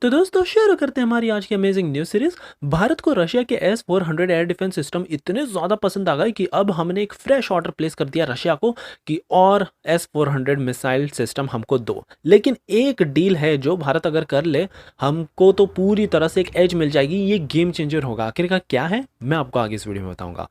तो दोस्तों शुरू करते हैं हमारी आज की अमेजिंग न्यूज सीरीज। भारत को रशिया के S-400 एयर डिफेंस सिस्टम इतने ज़्यादा पसंद आ गए कि अब हमने एक फ्रेश ऑर्डर प्लेस कर दिया रशिया को कि और S-400 मिसाइल सिस्टम हमको दो। लेकिन एक डील है जो भारत अगर कर ले हमको तो पूरी तरह से एक एज मिल जाएगी। ये गेम चेंजर होगा। आखिरकार क्या है मैं आपको आगे इस वीडियो में बताऊंगा।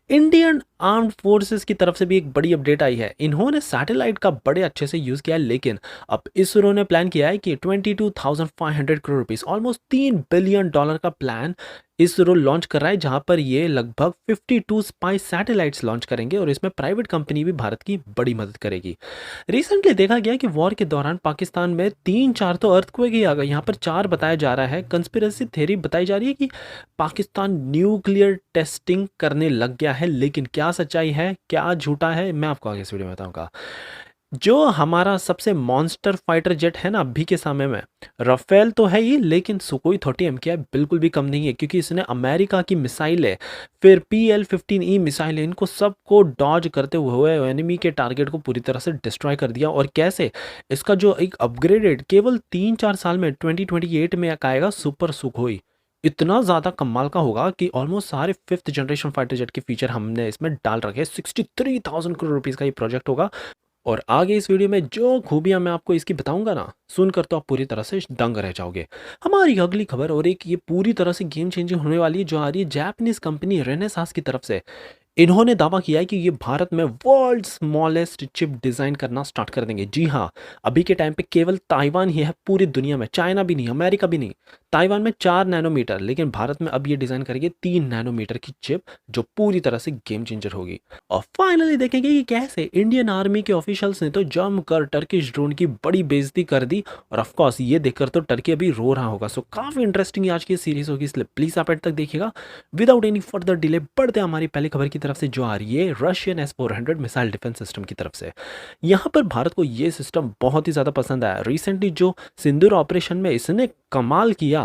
इंडियन आर्म्ड फोर्सेस की तरफ से भी एक बड़ी अपडेट आई है। इन्होंने सैटेलाइट का बड़े अच्छे से यूज़ किया है, लेकिन अब इसरो ने प्लान किया है कि 22,500 करोड़ रुपीस ऑलमोस्ट $3 बिलियन का प्लान इसरो लॉन्च कर रहा है, जहां पर ये लगभग 52 स्पाई सैटेलाइट्स लॉन्च करेंगे और इसमें प्राइवेट कंपनी भी भारत की बड़ी मदद करेगी। रिसेंटली देखा गया कि वॉर के दौरान पाकिस्तान में 3-4 तो अर्थक्वेक ही आ गए, यहाँ पर 4 बताया जा रहा है। कंस्पिरेसी थ्योरी बताई जा रही है कि पाकिस्तान न्यूक्लियर टेस्टिंग करने लग गया है, लेकिन क्या सच्चाई है क्या झूठा है मैं आपको आगे इस वीडियो में बताऊंगा। जो हमारा सबसे मॉन्स्टर फाइटर जेट है ना अभी के समय में, राफेल तो है ही, लेकिन सुकोई 30 MKI बिल्कुल भी कम नहीं है, क्योंकि इसने अमेरिका की मिसाइल है, फिर PL-15E मिसाइल है, इनको सबको डॉज करते हुए एनिमी के टारगेट को पूरी तरह से डिस्ट्रॉय कर दिया। और कैसे इसका जो एक अपग्रेडेड केवल 3-4 साल में 2028 में आएगा सुपर सुखोई, इतना ज़्यादा कमाल का होगा कि ऑलमोस्ट सारे 5th जनरेशन फाइटर जेट के फीचर हमने इसमें डाल रखे। 63,000 करोड़ रुपीज़ का ये प्रोजेक्ट होगा। और आगे इस वीडियो में जो खूबियां मैं आपको इसकी बताऊंगा ना, सुनकर तो आप पूरी तरह से दंग रह जाओगे। हमारी अगली खबर और एक ये पूरी तरह से गेम चेंजिंग होने वाली है, जो आ रही है जापानीज कंपनी रेनेसास की तरफ से। इन्होंने दावा किया है कि ये भारत में वर्ल्ड स्मॉलेस्ट चिप डिजाइन करना स्टार्ट कर देंगे। जी हाँ, अभी के टाइम पे केवल ताइवान ही है पूरी दुनिया में, चाइना भी नहीं, अमेरिका भी नहीं। ताइवान में 4 नैनोमीटर, लेकिन भारत में अब ये डिजाइन करेंगे 3 नैनोमीटर की चिप, जो पूरी तरह से गेम चेंजर होगी। और फाइनली देखेंगे कि कैसे इंडियन आर्मी के ऑफिशियल्स ने तो जमकर टर्किश ड्रोन की बड़ी बेइज्जती कर दी। और ऑफकोर्स ये देखकर तो टर्की अभी रो रहा होगा। सो काफी इंटरेस्टिंग आज की सीरीज होगी, इसलिए प्लीज आप एंड तक देखिएगा। विदाउट एनी फर्दर डिले बढ़ते हैं हमारी पहली खबर की तरफ से, जो आ रही है Russian S-400 missile defence system की तरफ से। यहाँ पर भारत को ये सिस्टम बहुत ही ज़्यादा पसंद आया। रिसेंटली जो सिंदूर ऑपरेशन में इसने कमाल किया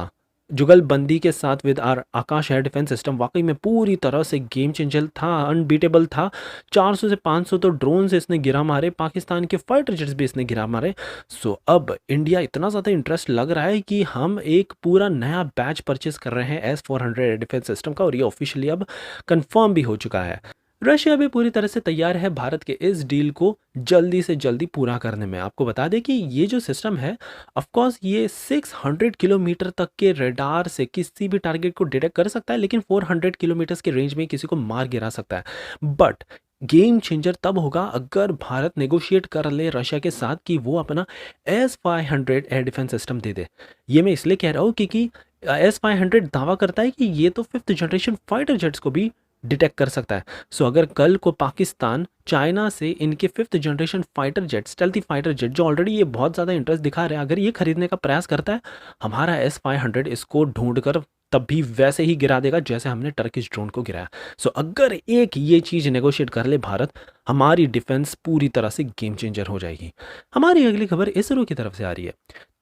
जुगलबंदी के साथ with our Akash air defence system, वाकई में पूरी तरह से गेम चेंजर था, अनबीटेबल था। 400 से 500 तो ड्रोन से इसने गिरा मारे, पाकिस्तान के फाइटर जेट्स भी इसने गिरा मारे। सो अब इंडिया इतना ज़्यादा इंटरेस्ट लग रहा है कि हम एक पूरा नया बैच परचेस कर रहे हैं S-400 एयर डिफेंस सिस्टम का, और ये ऑफिशियली अब कंफर्म भी हो चुका है। रशिया भी पूरी तरह से तैयार है भारत के इस डील को जल्दी से जल्दी पूरा करने में। आपको बता दें कि ये जो सिस्टम है, ऑफ कोर्स ये 600 किलोमीटर तक के रडार से किसी भी टारगेट को डिटेक्ट कर सकता है, लेकिन 400 किलोमीटर के रेंज में किसी को मार गिरा सकता है। बट गेम चेंजर तब होगा अगर भारत नेगोशिएट कर ले रशिया के साथ कि वो अपना S-500 एयर डिफेंस सिस्टम दे दे। ये मैं इसलिए कह रहा हूँ क्योंकि S-500 दावा करता है कि ये तो 5th जनरेशन फाइटर जेट्स को भी डिटेक्ट कर सकता है। सो अगर कल को पाकिस्तान चाइना से इनके 5th generation fighter jet, stealthy fighter jet, जो ऑलरेडी ये बहुत ज़्यादा इंटरेस्ट दिखा रहे हैं, अगर ये खरीदने का प्रयास करता है, हमारा S-500 इसको ढूंढ कर तब भी वैसे ही गिरा देगा जैसे हमने टर्किश ड्रोन को गिराया। सो अगर एक ये चीज़ नेगोशिएट कर ले भारत, हमारी डिफेंस पूरी तरह से गेम चेंजर हो जाएगी। हमारी अगली खबर इसरो की तरफ से आ रही है।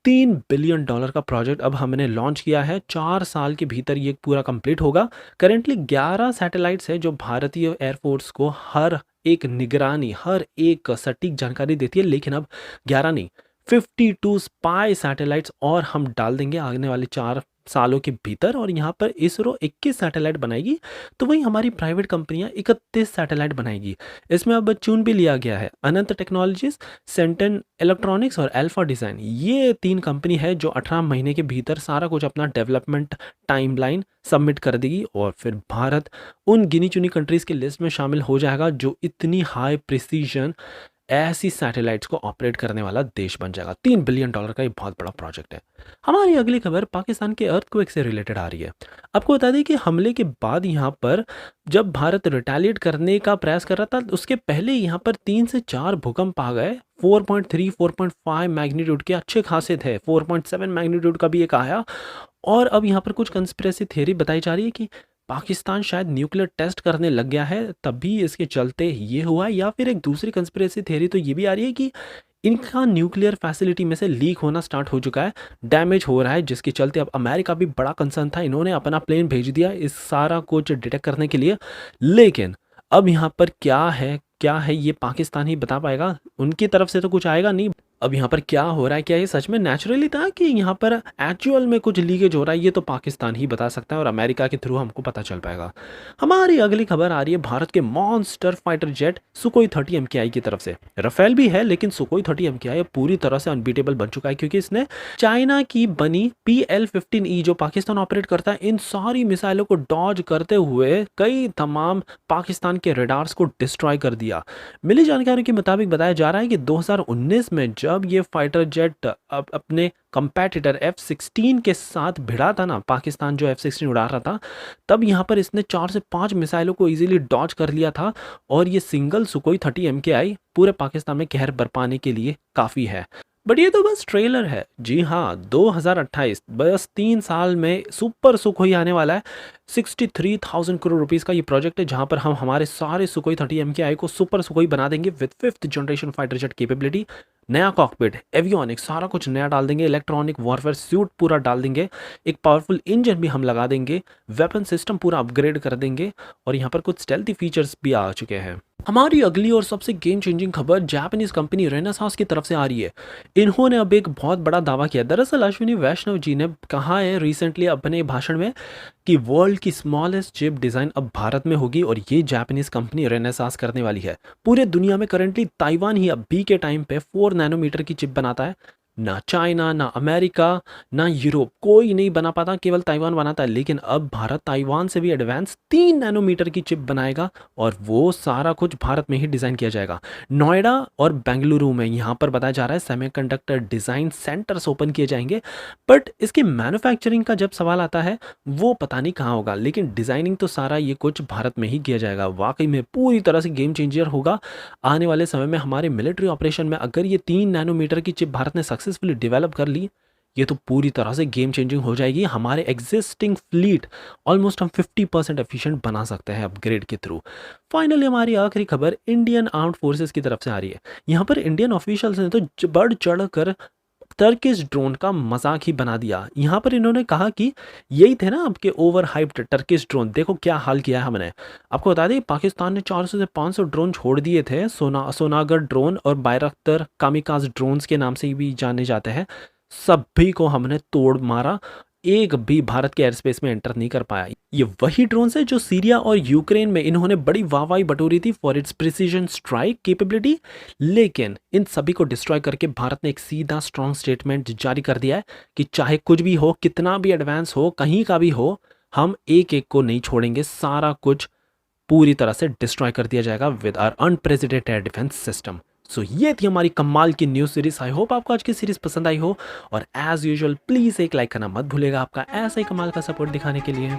$3 बिलियन का प्रोजेक्ट अब हमने लॉन्च किया है। 4 साल के भीतर ये पूरा कंप्लीट होगा। करेंटली 11 सैटेलाइट्स है जो भारतीय एयरफोर्स को हर एक निगरानी, हर एक सटीक जानकारी देती है, लेकिन अब 11 नहीं, 52 स्पाई सैटेलाइट्स और हम डाल देंगे आने वाले 4 सालों के भीतर। और यहाँ पर इसरो 21 सैटेलाइट बनाएगी, तो वहीं हमारी प्राइवेट कंपनियां 31 सैटेलाइट बनाएगी। इसमें अब चुन भी लिया गया है अनंत टेक्नोलॉजीज, सेंटन इलेक्ट्रॉनिक्स और अल्फा डिज़ाइन। ये 3 कंपनी है जो 18 महीने के भीतर सारा कुछ अपना डेवलपमेंट टाइमलाइन सबमिट कर देगी, और फिर भारत उन गिनी चुनी कंट्रीज़ की लिस्ट में शामिल हो जाएगा जो इतनी हाई प्रिसीजन ऐसी सैटेलाइट्स को ऑपरेट करने वाला देश बन जाएगा। $3 बिलियन का ये बहुत बड़ा प्रोजेक्ट है। हमारी अगली खबर पाकिस्तान के अर्थक्वेक से रिलेटेड आ रही है। आपको बता दें कि हमले के बाद यहाँ पर जब भारत रिटेलिएट करने का प्रयास कर रहा था, उसके पहले यहाँ पर 3 से 4 भूकंप आ गए। 4.3 4.5 मैग्नीट्यूड के अच्छे खासे थे, 4.7 मैग्नीट्यूड का भी एक आया। और अब यहाँ पर कुछ कंस्पिरेसी थ्योरी बताई जा रही है कि पाकिस्तान शायद न्यूक्लियर टेस्ट करने लग गया है, तभी इसके चलते ये हुआ। या फिर एक दूसरी कंस्पिरेसी थ्योरी तो ये भी आ रही है कि इनका न्यूक्लियर फैसिलिटी में से लीक होना स्टार्ट हो चुका है, डैमेज हो रहा है, जिसके चलते अब अमेरिका भी बड़ा कंसर्न था, इन्होंने अपना प्लेन भेज दिया इस सारा कुछ डिटेक्ट करने के लिए। लेकिन अब यहाँ पर क्या है ये पाकिस्तान ही बता पाएगा, उनकी तरफ से तो कुछ आएगा नहीं। अब यहाँ पर क्या हो रहा है, क्या ये सच में नेचुरली था कि यहाँ पर एक्चुअल में कुछ लीकेज हो रहा है, ये तो पाकिस्तान ही बता सकता है और अमेरिका के थ्रू हमको पता चल पाएगा। हमारी अगली खबर आ रही है भारत के मॉन्स्टर फाइटर जेट सुकोई 30 MKI की तरफ से। रफेल भी है लेकिन सुकोई 30 MKI पूरी तरह से अनबीटेबल बन चुका है, क्योंकि इसने चाइना की बनी PL-15E जो पाकिस्तान ऑपरेट करता है, इन सारी मिसाइलों को डॉज करते हुए कई तमाम पाकिस्तान के रेडार्स को डिस्ट्रॉय कर दिया। मिली जानकारी के मुताबिक बताया जा रहा है कि 2019 में जब ये फाइटर जेट अपने कंपेटिटर F-16 के साथ भिड़ा था ना, पाकिस्तान जो F-16 उड़ा रहा था, तब यहाँ पर इसने 4 से 5 मिसाइलों को इजीली डॉज कर लिया था और ये सिंगल सुकोई 30 MKI पूरे पाकिस्तान में कहर बरपाने के लिए काफ़ी है। बट ये तो बस ट्रेलर है। जी हाँ, 2028 बस 3 साल में सुपर सुखोई आने वाला है। 63,000 करोड़ रुपीस का ये प्रोजेक्ट है, जहां पर हम हमारे सारे सुखोई 30 MKI को सुपर सुखोई बना देंगे with 5th generation fighter jet capability. नया कॉकपिट, एवियोनिक्स, सारा कुछ नया डाल देंगे, इलेक्ट्रॉनिक वॉरफेयर सूट पूरा डाल देंगे, एक पावरफुल इंजन भी हम लगा देंगे, वेपन सिस्टम पूरा अपग्रेड कर देंगे और यहाँ पर कुछ स्टेल्थी फीचर्स भी आ चुके हैं। हमारी अगली और सबसे गेम चेंजिंग खबर जापानीज कंपनी रेनेसास की तरफ से आ रही है। इन्होंने अब एक बहुत बड़ा दावा किया। दरअसल अश्विनी वैष्णव जी ने कहा है रिसेंटली अपने भाषण में कि वर्ल्ड की स्मॉलेस्ट चिप डिज़ाइन अब भारत में होगी और ये जापानीज कंपनी रेनेसास करने वाली है। पूरे दुनिया में करंटली ताइवान ही अभी के टाइम पे 4 नैनोमीटर की चिप बनाता है। ना चाइना, ना अमेरिका, ना यूरोप, कोई नहीं बना पाता, केवल ताइवान बनाता है। लेकिन अब भारत ताइवान से भी एडवांस 3 नैनोमीटर की चिप बनाएगा और वो सारा कुछ भारत में ही डिज़ाइन किया जाएगा। नोएडा और बेंगलुरु में यहाँ पर बताया जा रहा है सेमीकंडक्टर डिज़ाइन सेंटर्स ओपन किए जाएंगे। बट इसकी मैन्युफैक्चरिंग का जब सवाल आता है वो पता नहीं कहाँ होगा, लेकिन डिज़ाइनिंग तो सारा ये कुछ भारत में ही किया जाएगा। वाकई में पूरी तरह से गेम चेंजर होगा आने वाले समय में हमारे मिलिट्री ऑपरेशन में। अगर ये 3 नैनोमीटर की चिप भारत ने सक्सेसफुली डेवलप कर ली, ये तो पूरी तरह से गेम चेंजिंग हो जाएगी। हमारे एग्जिस्टिंग फ्लीट ऑलमोस्ट हम 50% एफिशिएंट बना सकते हैं अपग्रेड के थ्रू। फाइनली हमारी आखिरी खबर इंडियन आर्म्ड फोर्सेस की तरफ से आ रही है। यहाँ पर इंडियन ऑफिशियल्स ने तो बढ़ चढ़ कर टर्किश ड्रोन का मजाक ही बना दिया। यहाँ पर इन्होंने कहा कि यही थे ना आपके ओवर हाइप्ड टर्किश ड्रोन, देखो क्या हाल किया है हमने। आपको बता दें पाकिस्तान ने 400 से 500 ड्रोन छोड़ दिए थे। सोनागर ड्रोन और बायरख्तर कामिकाज ड्रोन्स के नाम से भी जाने जाते हैं। सभी को हमने तोड़ मारा, एक भी भारत के एयर स्पेस में एंटर नहीं कर पाया। ये वही ड्रोन है जो सीरिया और यूक्रेन में इन्होंने बड़ी वाहवाही बटोरी थी for its precision strike capability. लेकिन इन सभी को डिस्ट्रॉय करके भारत ने एक सीधा स्ट्रॉन्ग स्टेटमेंट जारी कर दिया है कि चाहे कुछ भी हो, कितना भी एडवांस हो, कहीं का भी हो, हम एक एक को नहीं छोड़ेंगे, सारा कुछ पूरी तरह से डिस्ट्रॉय कर दिया जाएगा with our unprecedented air defence system. So ये थी हमारी कमाल की न्यूज़ सीरीज। आई होप आपको आज की सीरीज पसंद आई हो और एज यूजुअल प्लीज़ एक लाइक करना मत भूलेगा आपका ऐसा ही कमाल का सपोर्ट दिखाने के लिए।